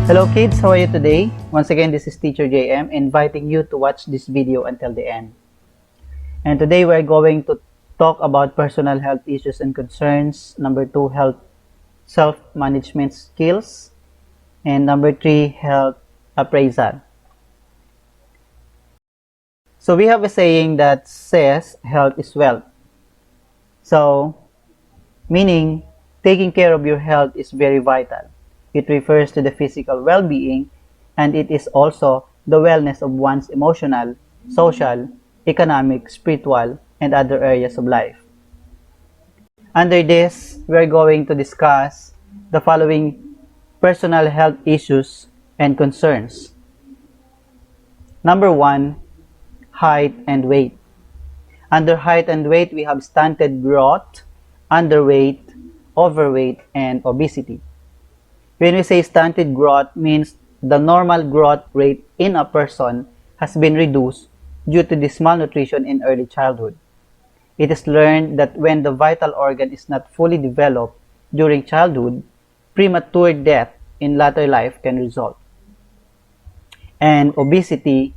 Hello kids, how are you today? Once again, this is Teacher JM inviting you to watch this video until the end. And today we're going to talk about personal health issues and concerns. Number 2, health self-management skills. And number 3, health appraisal. So we have a saying that says health is wealth. So, meaning taking care of your health is very vital. It refers to the physical well-being, and it is also the wellness of one's emotional, social, economic, spiritual, and other areas of life. Under this, we are going to discuss the following personal health issues and concerns. Number 1, height and weight. Under height and weight, we have stunted growth, underweight, overweight, and obesity. When we say stunted growth, means the normal growth rate in a person has been reduced due to this malnutrition in early childhood. It is learned that when the vital organ is not fully developed during childhood, premature death in later life can result. And obesity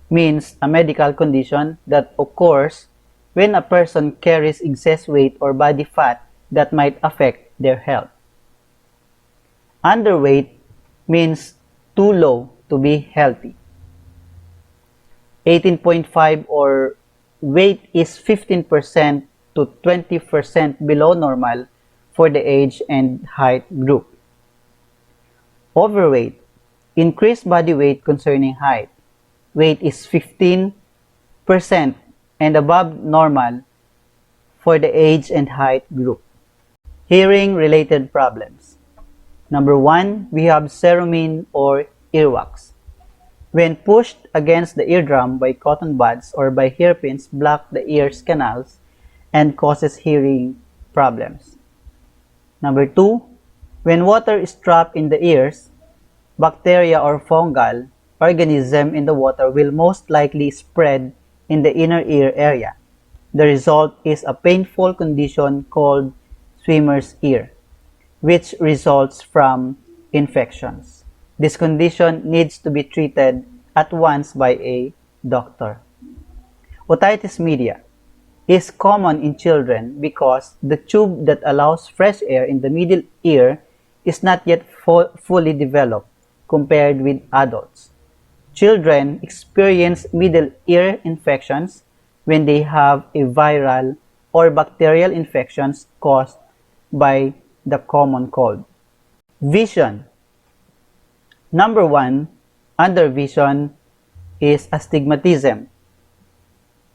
means a medical condition that occurs when a person carries excess weight or body fat that might affect their health. Underweight means too low to be healthy. 18.5 or weight is 15% to 20% below normal for the age and height group. Overweight, increased body weight concerning height. Weight is 15% and above normal for the age and height group. Hearing-related problems. Number 1, we have cerumen or earwax. When pushed against the eardrum by cotton buds or by hairpins, block the ear's canals and causes hearing problems. Number 2, when water is trapped in the ears, bacteria or fungal organism in the water will most likely spread in the inner ear area. The result is a painful condition called swimmer's ear, which results from infections. This condition needs to be treated at once by a doctor. Otitis media is common in children because the tube that allows fresh air in the middle ear is not yet fully developed compared with adults. Children experience middle ear infections when they have a viral or bacterial infections caused by the common cold. Vision. Number 1, under vision is astigmatism.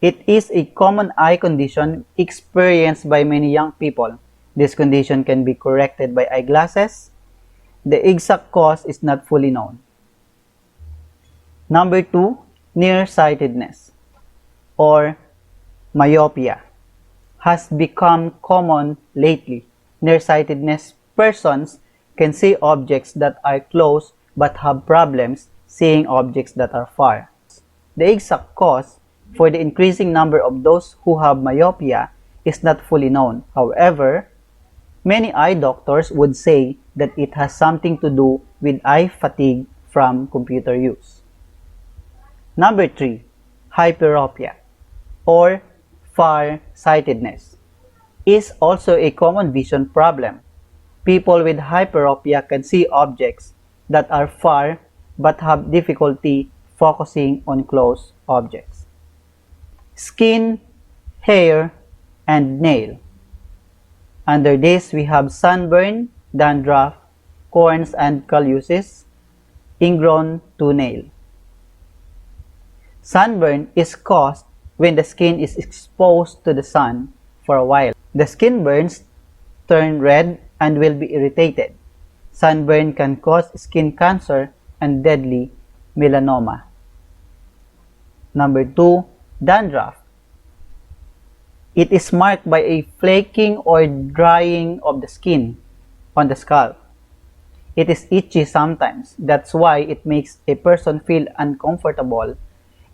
It is a common eye condition experienced by many young people. This condition can be corrected by eyeglasses. The exact cause is not fully known. Number 2, nearsightedness or myopia has become common lately. Nearsightedness persons can see objects that are close but have problems seeing objects that are far. The exact cause for the increasing number of those who have myopia is not fully known. However, many eye doctors would say that it has something to do with eye fatigue from computer use. Number 3, hyperopia or farsightedness is also a common vision problem. People with hyperopia can see objects that are far but have difficulty focusing on close objects. Skin, hair, and nail. Under this, we have sunburn, dandruff, corns and calluses, ingrown toenail. Sunburn is caused when the skin is exposed to the sun for a while. The skin burns, turn red, and will be irritated. Sunburn can cause skin cancer and deadly melanoma. Number 2, dandruff. It is marked by a flaking or drying of the skin on the scalp. It is itchy sometimes. That's why it makes a person feel uncomfortable.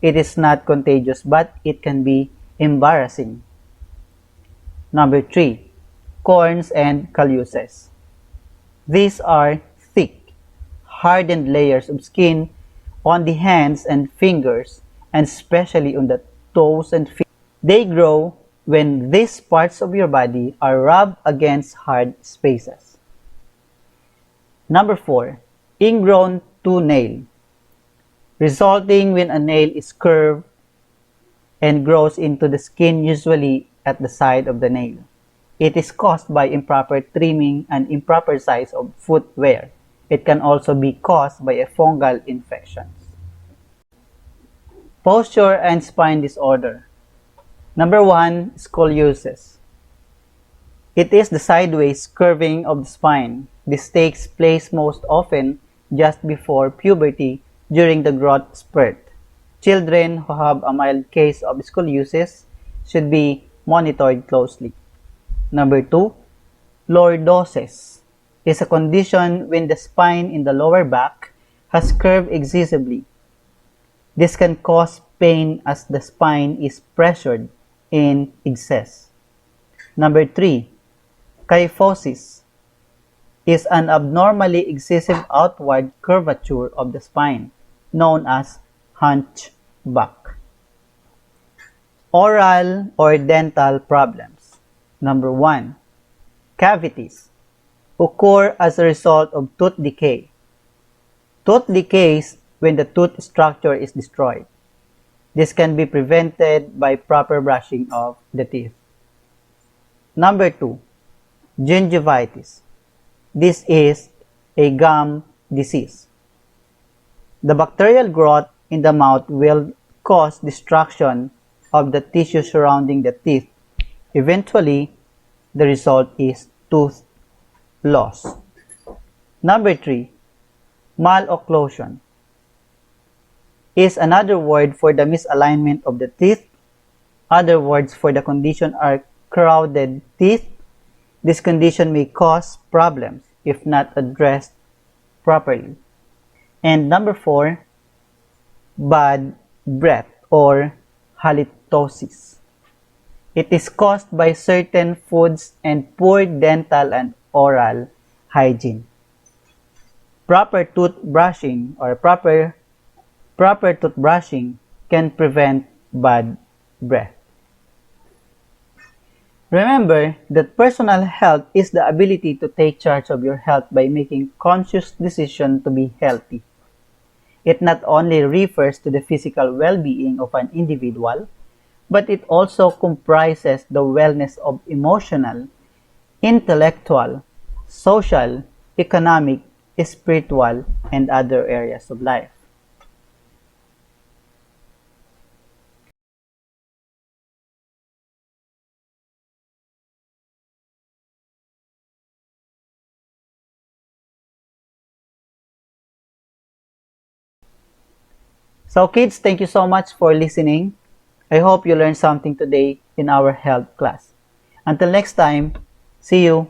It is not contagious, but it can be embarrassing. Number 3, corns and calluses. These are thick, hardened layers of skin on the hands and fingers, and especially on the toes and feet. They grow when these parts of your body are rubbed against hard spaces. Number 4. Ingrown toenail, resulting when a nail is curved and grows into the skin, usually at the side of the nail. It is caused by improper trimming and improper size of footwear. It can also be caused by a fungal infection. Posture and spine disorder. Number 1, scoliosis. It is the sideways curving of the spine. This takes place most often just before puberty during the growth spurt. Children who have a mild case of scoliosis should be monitored closely. Number 2, lordosis is a condition when the spine in the lower back has curved excessively. This can cause pain as the spine is pressured in excess. Number 3, kyphosis is an abnormally excessive outward curvature of the spine, known as hunchback. Oral or dental problems. Number 1, cavities occur as a result of tooth decay. Tooth decays when the tooth structure is destroyed. This can be prevented by proper brushing of the teeth. Number 2, gingivitis. This is a gum disease. The bacterial growth in the mouth will cause destruction of the tissue surrounding the teeth. Eventually, the result is tooth loss. Number 3, malocclusion is another word for the misalignment of the teeth. Other words for the condition are crowded teeth. This condition may cause problems if not addressed properly. And number 4, bad breath or halitosis. It is caused by certain foods and poor dental and oral hygiene. Proper toothbrushing or proper toothbrushing can prevent bad breath. Remember that personal health is the ability to take charge of your health by making conscious decisions to be healthy. It not only refers to the physical well-being of an individual, but it also comprises the wellness of emotional, intellectual, social, economic, spiritual, and other areas of life. So kids, thank you so much for listening. I hope you learned something today in our health class. Until next time, see you.